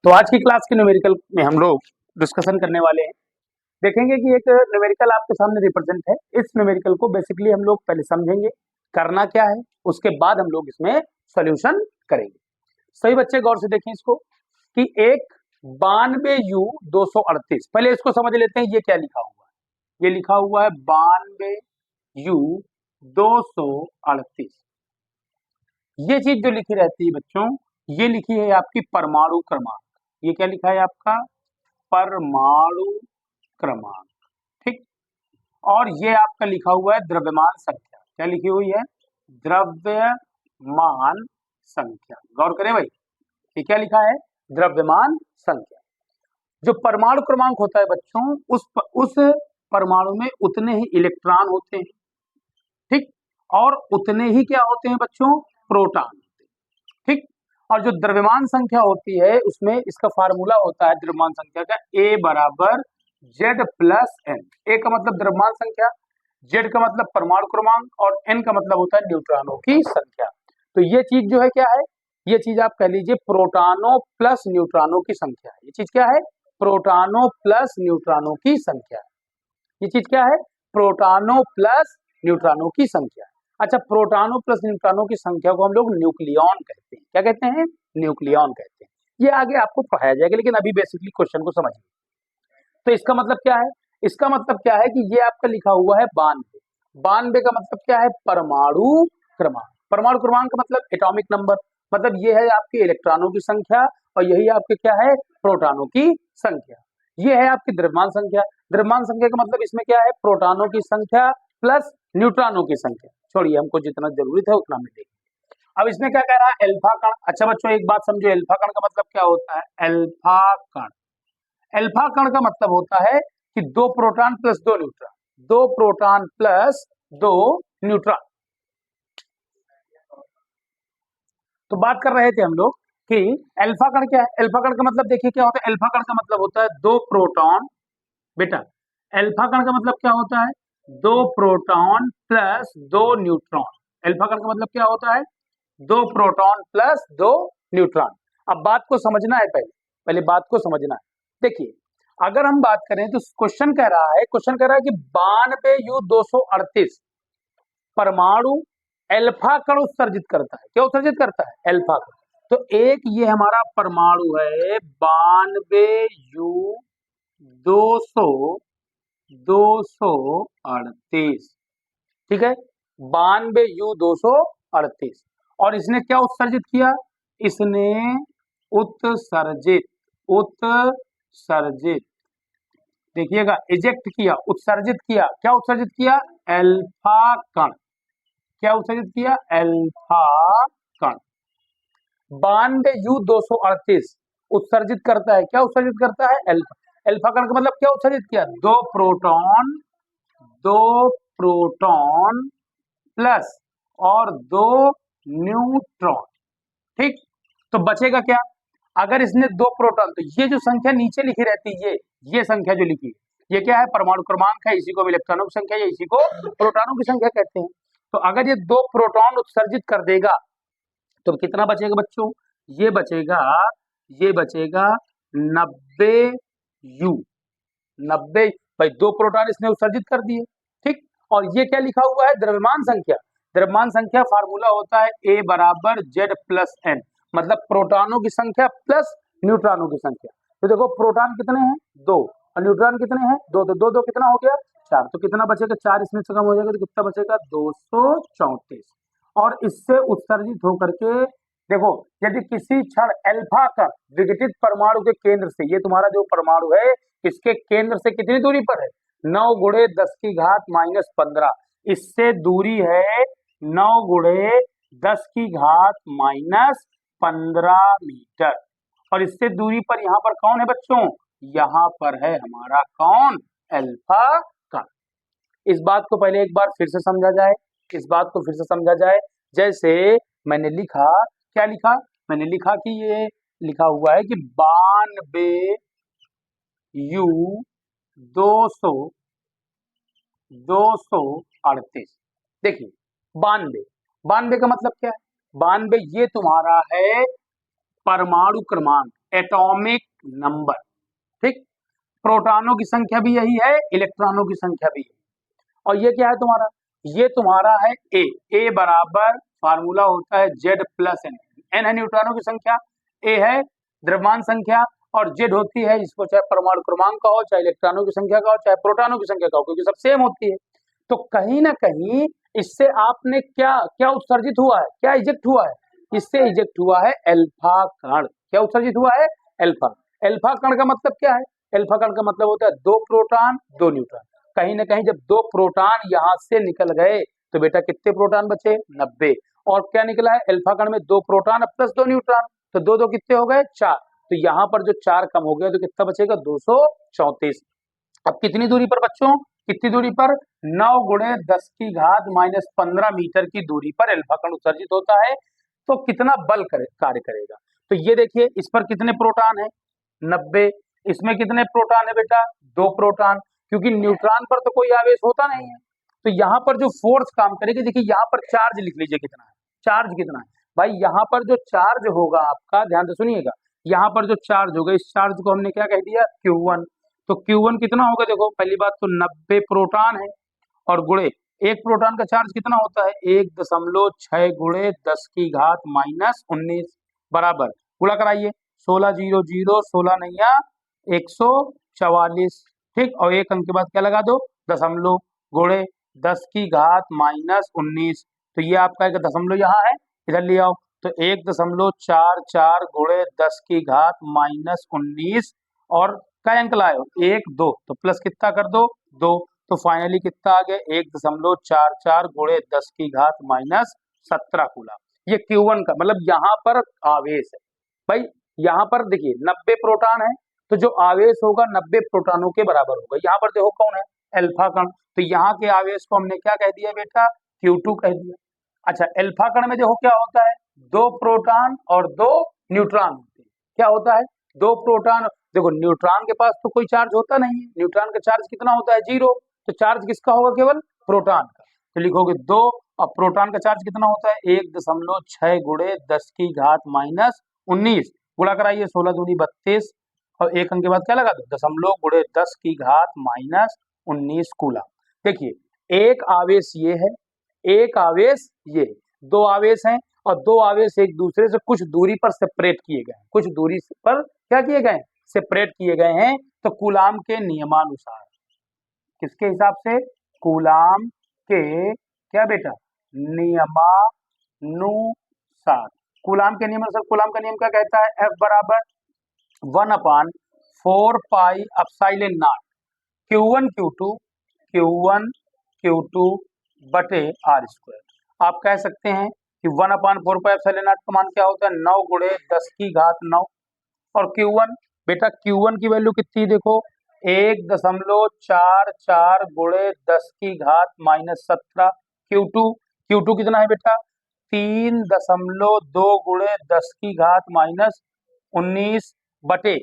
तो आज की क्लास के न्यूमेरिकल में हम लोग डिस्कशन करने वाले हैं। देखेंगे कि एक न्यूमेरिकल आपके सामने रिप्रेजेंट है। इस न्यूमेरिकल को बेसिकली हम लोग पहले समझेंगे करना क्या है, उसके बाद हम लोग इसमें सॉल्यूशन करेंगे। सही बच्चे गौर से देखिए इसको कि एक 92U238, पहले इसको समझ लेते हैं। ये क्या लिखा हुआ है? ये लिखा हुआ है 92U238। ये चीज जो लिखी रहती है बच्चों, ये लिखी है आपकी परमाणु क्रमांक। ये क्या लिखा है आपका? परमाणु क्रमांक। ठीक। और ये आपका लिखा हुआ है द्रव्यमान संख्या। क्या लिखी हुई है? द्रव्यमान संख्या। गौर करें भाई, ये क्या लिखा है? द्रव्यमान संख्या। जो परमाणु क्रमांक होता है बच्चों, उस परमाणु में उतने ही इलेक्ट्रॉन होते हैं, ठीक, और उतने ही क्या होते हैं बच्चों? प्रोटॉन। ठीक। और जो द्रव्यमान संख्या होती है उसमें इसका फार्मूला होता है द्रव्यमान संख्या का A बराबर Z प्लस N। A का मतलब द्रव्यमान संख्या, Z का मतलब परमाणु क्रमांक और N का मतलब होता है न्यूट्रॉनों की संख्या। तो ये चीज जो है क्या है? ये चीज आप कह लीजिए प्रोटॉनों प्लस न्यूट्रॉनों की संख्या है। ये चीज क्या है? प्रोटॉनों प्लस न्यूट्रॉनों की संख्या। ये चीज क्या है? प्रोटॉनों प्लस न्यूट्रॉनों की संख्या। अच्छा, प्रोटॉनों प्लस न्यूट्रॉनों की संख्या को हम लोग न्यूक्लियॉन कहते हैं। क्या कहते हैं? न्यूक्लियॉन कहते हैं। ये आगे आपको पढ़ाया जाएगा, लेकिन अभी बेसिकली क्वेश्चन को समझिए। तो इसका मतलब क्या है? इसका मतलब क्या है कि ये आपका लिखा हुआ है 92। 92 का मतलब क्या है? परमाणु क्रमांक। परमाणु क्रमांक का मतलब एटॉमिक नंबर, मतलब ये है आपके इलेक्ट्रॉनों की संख्या और यही आपके क्या है? प्रोटॉनों की संख्या। ये है आपकी द्रव्यमान संख्या। द्रव्यमान संख्या का मतलब इसमें क्या है? प्रोटॉनों की संख्या प्लस न्यूट्रॉनों की संख्या। छोड़िए, हमको जितना जरूरत है उतना में देखें। अब इसमें क्या कह रहा है? अल्फा कण। अच्छा बच्चों एक बात समझो, अल्फा कण का मतलब क्या होता है? अल्फा कण, अल्फा कण का मतलब होता है कि 2 proton plus 2 neutron. 2 proton plus 2 neutron. तो बात कर रहे थे हम लोग कि अल्फा कण क्या है। अल्फा कण का मतलब देखिए क्या होता है? अल्फा कण का मतलब होता है 2 प्रोटॉन। बेटा, अल्फा कण का मतलब क्या होता है? 2 प्रोटॉन प्लस 2 न्यूट्रॉन। अल्फा कण का मतलब क्या होता है? 2 प्रोटॉन प्लस 2 न्यूट्रॉन। अब बात को समझना है, पहले पहले बात को समझना है। देखिए, अगर हम बात करें तो क्वेश्चन कह रहा है, कि 92U238 परमाणु अल्फा कण उत्सर्जित करता है। क्या उत्सर्जित करता है? अल्फा कण। तो एक ये हमारा परमाणु है 92U238। ठीक है, 92U238। और इसने क्या उत्सर्जित किया? इसने उत्सर्जित, उत्सर्जित, देखिएगा, इजेक्ट किया, उत्सर्जित किया। क्या उत्सर्जित किया? अल्फा कण। क्या उत्सर्जित किया? अल्फा कण। 92U238 उत्सर्जित करता है। क्या उत्सर्जित करता है? अल्फा। अल्फा कण का मतलब क्या उत्सर्जित किया? 2 प्रोटॉन, 2 प्रोटॉन प्लस और 2 न्यूट्रॉन। ठीक। तो बचेगा क्या? अगर इसने 2 प्रोटॉन, तो ये जो संख्या नीचे लिखी रहती है, ये संख्या जो लिखी है, ये क्या है? परमाणु क्रमांक है। इसी को इलेक्ट्रॉनों की संख्या या इसी को प्रोटॉनों की संख्या कहते हैं। तो अगर ये 2 प्रोटॉन उत्सर्जित कर देगा तो कितना बचेगा बच्चों? ये बचेगा, ये बचेगा 90U। 90 भाई, 2 प्रोटॉन इसने उत्सर्जित कर दिए। ठीक। और ये क्या लिखा हुआ है? द्रव्यमान संख्या। द्रव्यमान संख्या फार्मूला होता है A बराबर Z प्लस N, मतलब प्रोटॉनों की संख्या प्लस न्यूट्रॉनों की संख्या। तो देखो, प्रोटॉन कितने हैं? 2, और न्यूट्रॉन कितने हैं? 2। तो 2 2 कितना हो गया? 4। तो कितना बचेगा? 4 इसमें से कम हो जाएगा तो कितना बचेगा? 234। और इससे उत्सर्जित होकर के देखो, यदि किसी क्षण अल्फा कण विघटित परमाणु के केंद्र से, ये तुम्हारा जो परमाणु है इसके केंद्र से कितनी दूरी पर है? 9 गुणे 10 की घात माइनस 15। इससे दूरी है 9 गुणे 10 की घात माइनस 15 मीटर। और इससे दूरी पर यहाँ पर कौन है बच्चों? यहाँ पर है हमारा कौन? अल्फा कण। इस बात को पहले एक बार फिर से समझा जाए, इस बात को फिर से समझा जाए। जैसे मैंने लिखा, क्या लिखा? मैंने लिखा कि ये लिखा हुआ है कि 92U238। देखिए, 92, 92 का मतलब क्या है? 92 ये तुम्हारा है परमाणु क्रमांक, एटॉमिक नंबर, ठीक। प्रोटॉनों की संख्या भी यही है, इलेक्ट्रॉनों की संख्या भी है। और ये क्या है तुम्हारा, ये तुम्हारा है ए बराबर फार्मूला होता है Z प्लस एन है न्यूट्रॉनों की संख्या, ए है द्रव्यमान संख्या, और जेड होती है, इसको चाहे परमाणु क्रमांक का हो, चाहे इलेक्ट्रॉनों की संख्या का हो, चाहे प्रोटॉनों की संख्या का हो, क्योंकि सब सेम होती है। तो कहीं ना कहीं इससे आपने क्या क्या उत्सर्जित हुआ है, क्या इजेक्ट हुआ है, इससे इजेक्ट हुआ है अल्फा कण। क्या उत्सर्जित हुआ है, अल्फा। अल्फा कण का मतलब क्या है, अल्फा कण का मतलब होता है 2 प्रोटॉन 2 न्यूट्रॉन। कहीं ना कहीं जब 2 प्रोटॉन यहां से निकल गए तो बेटा कितने प्रोटॉन बचे, 90। और क्या निकला है, अल्फा कण में 2 प्रोटॉन प्लस 2 न्यूट्रॉन, तो 2 2 कितने हो गए, 4। तो यहाँ पर जो 4 कम हो गया तो कितना बचेगा, 234। अब कितनी दूरी पर बच्चों, कितनी दूरी पर, 9 गुणे 10 की घात माइनस 15 मीटर की दूरी पर अल्फा कण उत्सर्जित होता है। तो कितना बल कार्य करेगा, तो ये देखिए इस पर कितने प्रोटॉन है, 90। इसमें कितने प्रोटॉन है बेटा, 2 प्रोटॉन, क्योंकि न्यूट्रॉन पर तो कोई आवेश होता नहीं है। तो यहाँ पर जो फोर्स काम करेगी, देखिए यहाँ पर चार्ज लिख लीजिए कितना है, चार्ज कितना है भाई, यहाँ पर जो चार्ज होगा आपका, ध्यान से सुनिएगा, यहाँ पर जो चार्ज होगा, इस चार्ज को हमने क्या कह दिया, Q1। तो Q1 कितना होगा, देखो पहली बात तो 90 प्रोटॉन है, और गुणे एक प्रोटॉन का चार्ज कितना होता है, 1.6 गुणे 10 की घात माइनस 19 बराबर, गुणा कराइए, 16 0 0 16 नैया 144, ठीक। और एक अंक के बाद क्या लगा दो, दशमलव, गुणे 10 की घात माइनस 19। तो ये आपका एक दशमलव यहाँ है, इधर ले आओ, तो 1.44 गुणे 10 की घात माइनस 19, और कई अंक लाए हो, 1 2, तो प्लस कितना कर दो, 2। तो फाइनली कितना आ गया, 1.44 गुणे 10 की घात माइनस 17 कूलम। ये Q1 का मतलब यहाँ पर आवेश है भाई। यहाँ पर देखिए 90 प्रोटॉन है, तो जो आवेश होगा 90 प्रोटॉनों के बराबर होगा। यहाँ पर देखो कौन है, अल्फा कण, तो यहाँ के आवेश को हमने क्या कह दिया बेटा, Q2 कह दिया। अच्छा, अल्फा कण में देखो क्या होता है, 2 प्रोटॉन और 2 न्यूट्रॉन होते हैं। क्या होता है, 2 प्रोटॉन, देखो न्यूट्रॉन के पास तो कोई चार्ज होता नहीं है, न्यूट्रॉन का चार्ज कितना होता है, 0। तो चार्ज किसका होगा, केवल प्रोटॉन का। तो लिखोगे 2, और प्रोटॉन का चार्ज कितना होता है, 1.6 गुणे 10 की घात माइनस 19, गुणा कराइए, 16 दूनी 32, और एक अंक के बाद क्या लगा दो, दशमलव, गुणे 10 की घात माइनस 19 कूलम। देखिए एक आवेश ये है, एक आवेश ये, 2 आवेश हैं, और 2 आवेश एक दूसरे से कुछ दूरी पर सेपरेट किए गए हैं, कुछ दूरी पर क्या किए गए, सेपरेट किए गए हैं। तो कूलाम के नियमानुसार, किसके हिसाब से, कूलाम के क्या बेटा, नियमानुसार, कूलाम के नियमानुसार, कूलाम का नियम क्या कहता है, F बराबर 1/4 pi epsilon not Q1 Q2 बटे R²। आप कह सकते हैं कि 1/4 पाई एप्सिलॉन नॉट का मान क्या होता है, 9 गुणे 10 की घात 9, और Q1 बेटा, Q1 की वैल्यू कितनी देखो, 1.44 गुणे 10 की घात माइनस 17। Q2 कितना है बेटा, 3.2 गुणे 10 की घात माइनस 19 बटे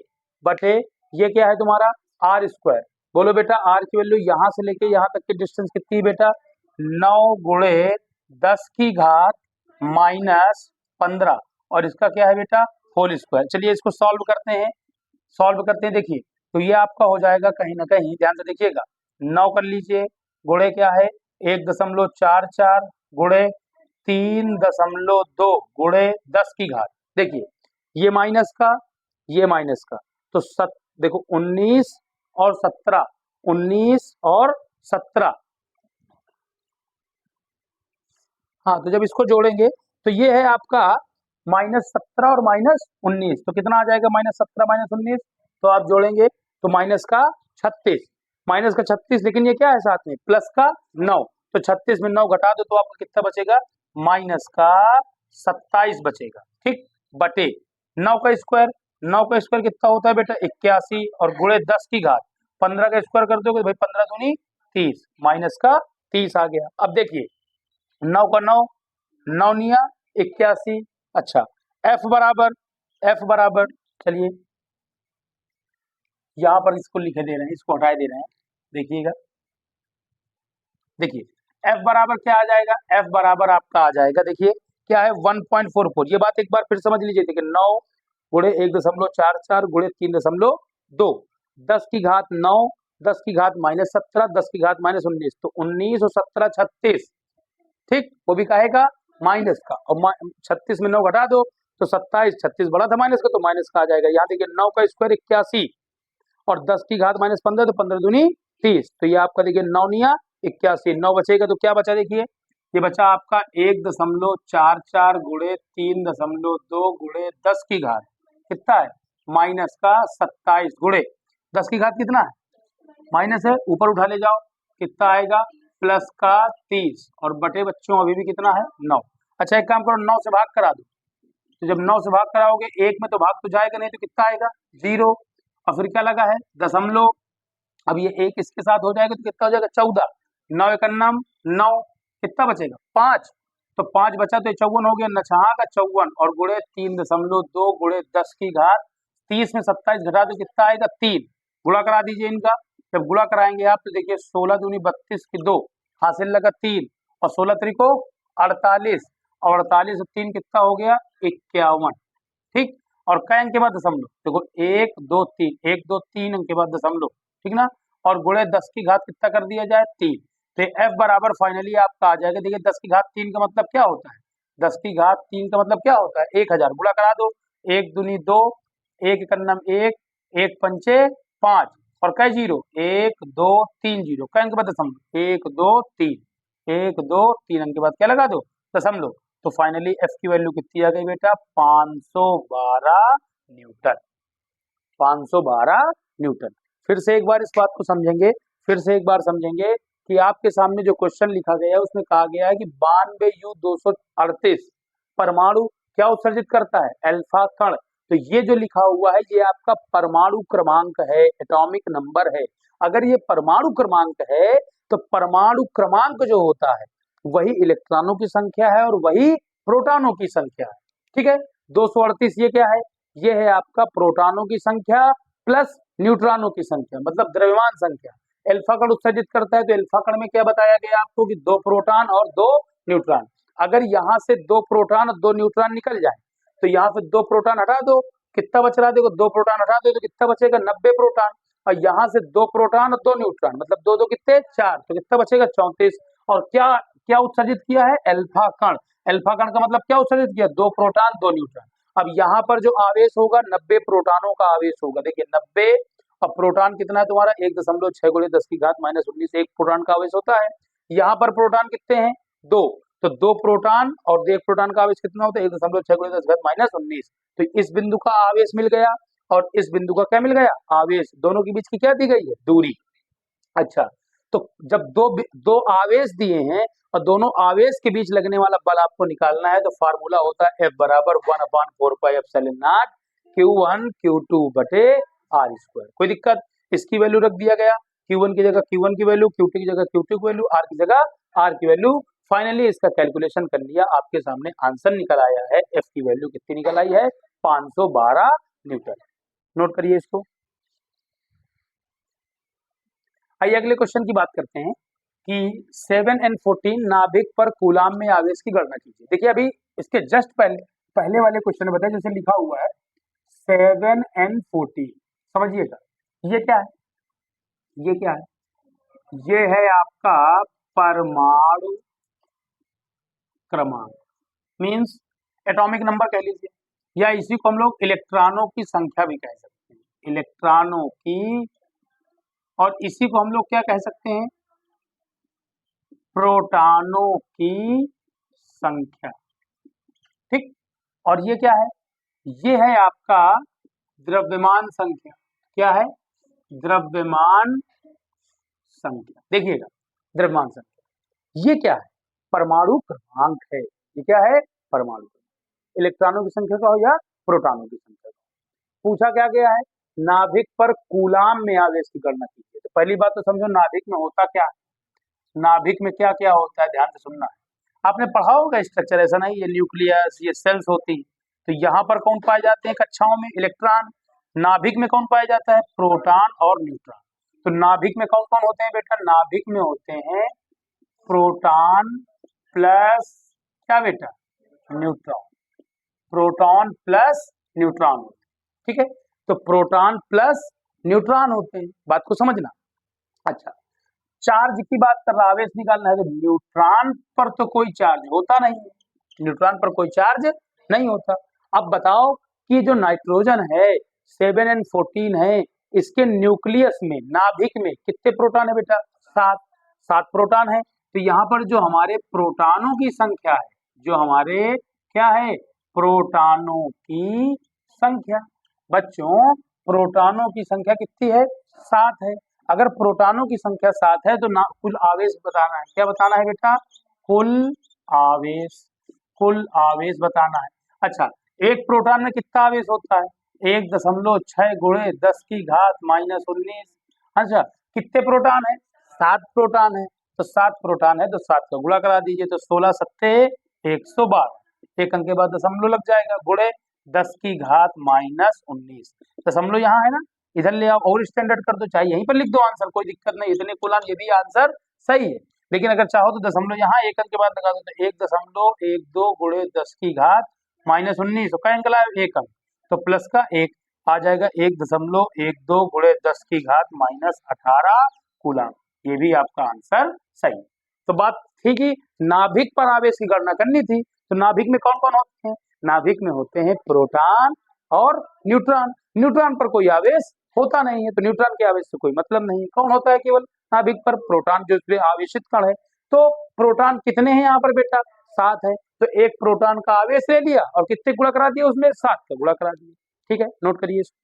बटे ये क्या है तुम्हारा, R²। बोलो बेटा, R की वैल्यू यहाँ से लेके यहाँ तक की डिस्टेंस कितनी है बेटा, 9 गुणे 10 की घात माइनस 15, और इसका क्या है बेटा, होल स्क्वायर। चलिए इसको सॉल्व करते हैं, देखिए तो ये आपका हो जाएगा कहीं ना कहीं, ध्यान से देखिएगा, 9 कर लीजिए, गुणे क्या है 1.44 गुणे 3.2 गुणे 10 की घात, देखिए ये माइनस का, ये माइनस का, तो देखो 19 और 17, 19 और 17, हाँ, तो जब इसको जोड़ेंगे तो ये है आपका -17 और -19, तो कितना आ जाएगा, -17 -19, तो आप जोड़ेंगे तो माइनस का 36, लेकिन ये क्या है साथ में, प्लस का 9, तो 36 में 9 घटा दो तो आपको कितना बचेगा, माइनस का 27 बचेगा, ठीक, बटे 9 का स्क्वायर, 9 का स्क्वायर कितना होता है बेटा, 81, और गुणे 10 की घात 15 का स्क्वायर कर दोगे भाई, 15 दूनी 30, माइनस का 30 आ गया। अब देखिए 9 का 9, 9 निया 81, अच्छा F बराबर, चलिए यहाँ पर इसको लिखे दे रहे हैं, इसको हटाए दे रहे हैं, देखिएगा, देखिए F बराबर क्या आ जाएगा, F बराबर आपका आ जाएगा, देखिए क्या है 1.44, ये बात एक बार फिर समझ लीजिए, देखिए 9 गुणे 1.44 गुणे 3.2, 10 की घात 9, 10 की घात -17, 10 की घात -19, तो 19 और 17 36, ठीक, वो भी कहेगा माइनस का, और 36 में 9 घटा दो तो 27, 36 बड़ा था माइनस का तो माइनस का आ जाएगा। यहाँ देखिए 9 का स्क्वायर 81 और 10 की घात -15 तो 15 दूनी 30, तो ये आपका देखिए 9 निया 81, 9 बचेगा तो क्या बचा, देखिए ये बचा आपका 1.44 गुणे 3.2 गुणे 10 की घात कितना है माइनस का 27 गुणे 10 की घात कितना है माइनस है, ऊपर उठा ले जाओ कितना आएगा प्लस का 30 और बटे बच्चों अभी भी कितना है 9। अच्छा एक काम करो 9 से भाग करा दो, तो जब 9 से भाग कराओगे एक में तो भाग तो जाएगा नहीं तो कितना आएगा 0, और फिर क्या लगा है दशमलव, अब ये एक इसके साथ हो जाएगा तो कितना हो जाएगा 14, 9 एकन्नम 9, कितना बचेगा 5, तो 5 बचा तो 54 हो गया, नछहा का 54 और गुणे 3.2 गुणे 10 की घात 30 में 27 घटा तो कितना आएगा 3, गुणा करा दीजिए इनका, जब गुणा कराएंगे आप तो देखिए 16 दूनी 32 की 2 हासिल लगा 3 और 16 त्रिको 48 और 48 और 3 कितना हो गया 51, ठीक, और कई अंक के बाद दशमलव, देखो 1 2 3 1 2 3 अंक के बाद दशमलव, ठीक ना, और गुणे 10 की घात कितना कर दिया जाए 3, तो एफ बराबर फाइनली आपका आ जाएगा, देखिए 10 की घात 3 का मतलब क्या होता है, 10 की घात 3 का मतलब क्या होता है 1000, गुणा करा दो 1 दूनी 2, 1 एकन्नम 1, 1 पंचे 5 और कई जीरो 1 2 3 जीरो, कई अंक के बाद दशमलव 1 2 3, 1 2 3 अंक के बाद क्या लगा दो दशमलव, तो फाइनली एफ की वैल्यू कितनी आ गई बेटा 512 न्यूटन, 512 न्यूटन। फिर से एक बार इस बात को समझेंगे, फिर से एक बार समझेंगे कि आपके सामने जो क्वेश्चन लिखा गया है उसमें कहा गया है कि 92U238 परमाणु क्या उत्सर्जित करता है अल्फा कण, तो ये जो लिखा हुआ है ये आपका परमाणु क्रमांक है, एटॉमिक नंबर है। अगर ये परमाणु क्रमांक है तो परमाणु क्रमांक जो होता है वही इलेक्ट्रॉनों की संख्या है और वही प्रोटॉनों की संख्या है, ठीक है। 238 ये क्या है, ये है आपका प्रोटॉनों की संख्या प्लस न्यूट्रॉनों की संख्या, मतलब द्रव्यमान संख्या। अल्फा कण उत्सर्जित करता है तो अल्फा कण में क्या बताया गया आपको कि 2 प्रोटॉन और 2 न्यूट्रॉन, अगर यहाँ से 2 प्रोटॉन और 2 न्यूट्रॉन निकल जाए तो यहाँ से 2 प्रोटॉन हटा दो, कितना बच रहा है देखो 2 प्रोटॉन हटा दो तो कितना बचेगा 90 प्रोटॉन, और यहाँ से 2 प्रोटॉन और 2 न्यूट्रॉन मतलब 2 2 कितने 4, तो कितना बचेगा 34, और क्या क्या उत्सर्जित किया है अल्फा कण, अल्फा कण का मतलब क्या उत्सर्जित किया 2 प्रोटॉन 2 न्यूट्रॉन। अब यहाँ पर जो आवेश होगा 90 प्रोटॉनों का आवेश होगा, देखिए 90 और प्रोटॉन कितना है तुम्हारा 1.6 गुणे 10 की घात -19 एक प्रोटॉन का आवेश होता है। यहाँ पर प्रोटॉन कितने हैं 2, तो 2 प्रोटॉन और एक प्रोटॉन का आवेश कितना होता है 1.6 गुणे 10 की घात -19, तो इस बिंदु का आवेश मिल गया और इस बिंदु का क्या मिल गया आवेश, दोनों के बीच की क्या दी गई है दूरी। अच्छा, तो जब दो आवेश दिए हैं और दोनों आवेश के बीच लगने वाला बल आपको निकालना है तो फार्मूला होता है F बराबर 1/4πε0 Q1 Q2 बटे R²। कोई दिक्कत, इसकी वैल्यू रख दिया गया, Q1 की जगह Q1 की वैल्यू, Q2 की जगह Q2 की वैल्यू, R की जगह R की वैल्यू। फाइनली इसका कैलकुलेशन कर लिया, आपके सामने आंसर निकल आया है, F की वैल्यू कितनी निकल आई है 512 न्यूटन। नोट करिए इसको। आइए अगले क्वेश्चन की बात करते हैं कि 7 and 14 नाभिक पर कूलाम में आवेश की गणना कीजिए। देखिए अभी इसके जस्ट पहले वाले क्वेश्चन में बताया जैसे लिखा हुआ है 7 and 14, समझिएगा ये क्या है, ये क्या है, ये है आपका परमाणु क्रमांक, मींस एटॉमिक नंबर कह लीजिए, या इसी को हम लोग इलेक्ट्रॉनों की संख्या भी कह सकते हैं, इलेक्ट्रॉनों की, और इसी को हम लोग क्या कह सकते हैं प्रोटॉनों की संख्या, ठीक। और ये क्या है, ये है आपका द्रव्यमान संख्या, क्या है द्रव्यमान संख्या, देखिएगा द्रव्यमान संख्या, ये क्या है परमाणु क्रमांक है, ये क्या है परमाणु, इलेक्ट्रॉनों की संख्या का हो या प्रोटॉनों की संख्या का। पूछा क्या गया है नाभिक पर कूलाम में आवेश की गणना कीजिए, तो पहली बात तो समझो नाभिक में होता क्या है, नाभिक में क्या क्या होता है ध्यान से सुनना है, आपने पढ़ा होगा स्ट्रक्चर, ऐसा नहीं, ये न्यूक्लियस ये सेल्स होती, तो यहाँ पर कौन पाए जाते हैं कक्षाओं में इलेक्ट्रॉन, नाभिक में कौन पाया जाता है प्रोटॉन और न्यूट्रॉन। तो नाभिक में कौन कौन होते हैं बेटा, नाभिक में होते हैं प्रोटॉन प्लस क्या बेटा न्यूट्रॉन, प्रोटॉन प्लस न्यूट्रॉन, ठीक है, तो प्रोटॉन प्लस न्यूट्रॉन होते हैं, बात को समझना। अच्छा, चार्ज की बात कर रहा, आवेश निकालना है, तो न्यूट्रॉन पर तो कोई चार्ज होता नहीं है, न्यूट्रॉन पर कोई चार्ज नहीं होता। अब बताओ कि जो नाइट्रोजन है 7n14 है, इसके न्यूक्लियस में, नाभिक में कितने प्रोटॉन है बेटा? 7 प्रोटॉन है। तो यहाँ पर जो हमारे प्रोटॉनों की संख्या है, जो हमारे क्या है, प्रोटॉनों की संख्या, बच्चों प्रोटॉनों की संख्या कितनी है? 7 है। अगर प्रोटॉनों की संख्या 7 है तो ना कुल आवेश बताना है। क्या बताना है बेटा? कुल आवेश, कुल आवेश बताना है। अच्छा, एक प्रोटॉन में कितना आवेश होता है? 1.6 गुणे 10 की घात -19। अच्छा, कितने प्रोटॉन है? 7 प्रोटॉन है, तो 7 प्रोटॉन है तो 7 का गुणा करा दीजिए, तो 16 सत्ते 112, एक अंक के बाद दशमलव लग जाएगा, गुणे 10 की घात -19, दशमलव यहाँ है ना, इधर ले आओ और स्टैंडर्ड कर दो, चाहे यहीं पर लिख दो आंसर, कोई दिक्कत नहीं, इतने कुलान ये भी आंसर सही है। लेकिन अगर चाहो तो दशमलव यहाँ एक अंक के बाद लगा दो, तो 1.12 गुणे 10 की घात -19, तो क्या अंक लाए? 1 अंक, तो प्लस का 1 आ जाएगा, 1.12 गुणे 10 की घात -18 कूलाम, ये भी आपका आंसर सही। तो बात ठीक ही, नाभिक पर आवेश की गणना करनी थी, तो नाभिक में कौन कौन होते हैं? नाभिक में होते हैं प्रोटॉन और न्यूट्रॉन। न्यूट्रॉन पर कोई आवेश होता नहीं है, तो न्यूट्रॉन के आवेश से कोई मतलब नहीं। कौन होता है केवल नाभिक पर? प्रोटॉन, जो इसमें आवेशित कण है। तो प्रोटॉन कितने हैं यहाँ पर बेटा? 7 है, तो एक प्रोटॉन का आवेश ले लिया और कितने गुणा करा दिया उसमें? 7 का गुणा करा दिया। ठीक है, नोट करिए इसको।